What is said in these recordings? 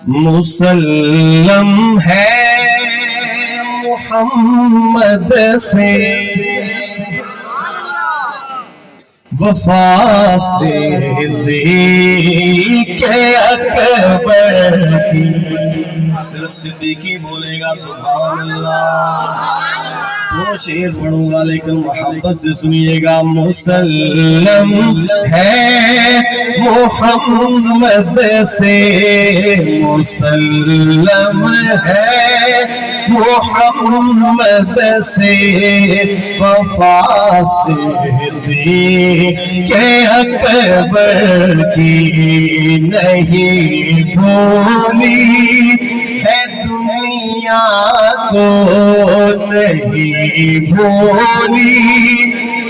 مسلم ہے محمد سے وفا صدیق اکبر کی. صرف صدیقی بولے گا سبحان اللہ. وہ شعر پڑھوں گا لیکن محبت سے سنیے گا. مسلم ہے محمد سے مسلم ہے محمد سے وفا صدیق اکبر کی نہیں بھولی ہے دنیا کو نہیں بھولی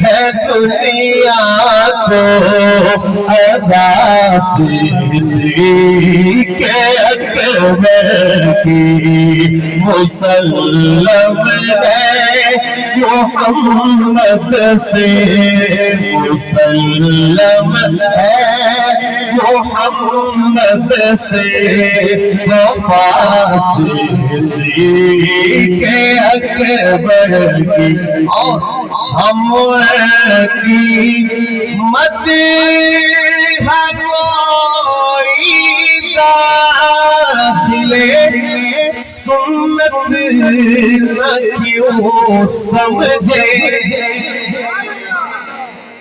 ہے دنیا کو ادا صدیق اکبر کی. مسلم ہے محمد سے مسلم ہے محمد سے وفا صدیق اکبر کی. اور ہم کی مدح کوئی داخلے سنت نہ کیوں سمجھے.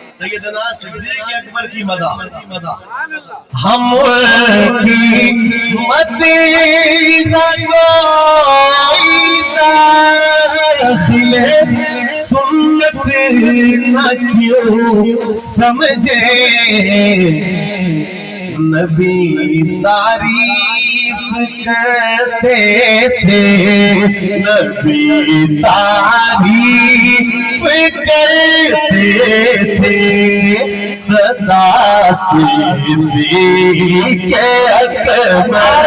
سیدنا صدیق اکبر کی مدح. ہم کی مدح کوئی داخلے سنت نہ کیوں سمجھے. نبی تعریف کرتے تھے نبی تعریف کرتے تھے سدا صدیق اکبر.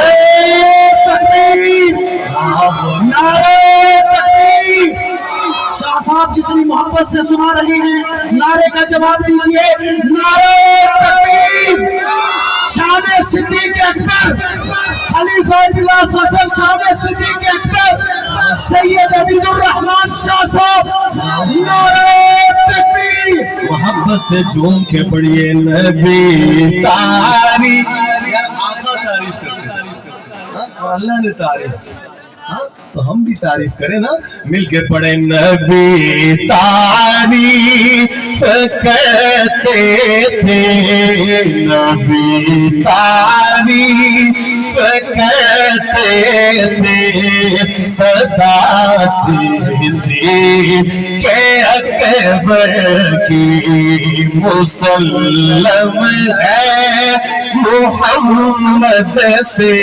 شاہ صاحب جتنی محبت سے سنا رہے ہیں نعرے کا جواب دیجئے. نعرہ تکبیر. شان صدیق اکبر خلیفہ بلا فصل شان صدیق اکبر سید عزیز الرحمن شاہ صاحب. نعرہ تکبیر. محبت سے جھوم کے پڑھیے نبی تعریف. یار آقا تعریف کرتے ہیں اور اللہ نے تعریف کی تو ہم بھی تعریف کریں نا. مل کے پڑھیں نبی تعریف کرتے تھے نبی تعریف کرتے تھے سدا صدیق اکبر کی. مسلم ہے محمد سے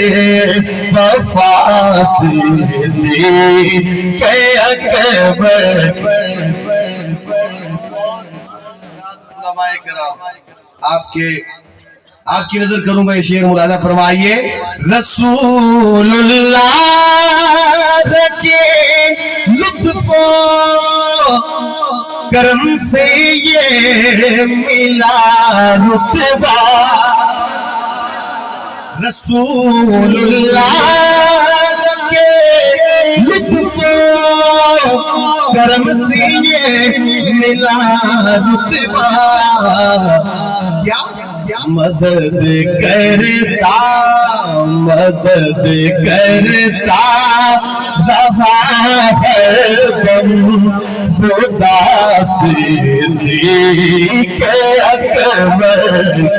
وفا صدیق اکبر. آپ کی نظر کروں گا یہ شعر مولانا فرمائیے. رسول اللہ کے لطف و کرم سے یہ ملا رتبہ. رسول اللہ کے لطف و کرم سے یہ ملا رتبہ. کیا مدد کرتا رہا ہر دم خدا صدیق اکبر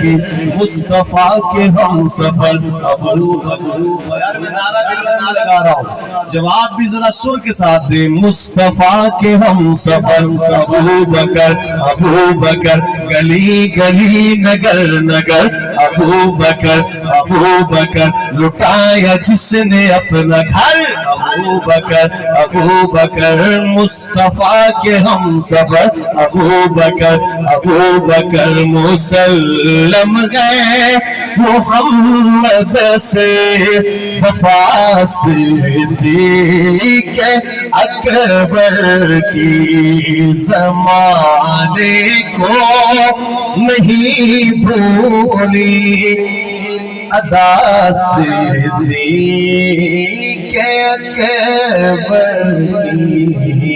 کی. مصطفیٰ کے ہم سفر ابو بکر. یار میں نعرہ بھی نہ لگا رہا ہوں جواب بھی ذرا سر کے ساتھ دیں. مصطفیٰ کے ہم سفر ابو بکر گلی گلی نگر نگر ابو بکر لٹایا جس نے اپنا گھر. ابو بکر مصطفیٰ کے ہم سفر ابو بکر مسلم ہے محمد سے وفا صدیق اکبر کی. زمانے کو نہیں بھولی ادا صدیق اکبر کی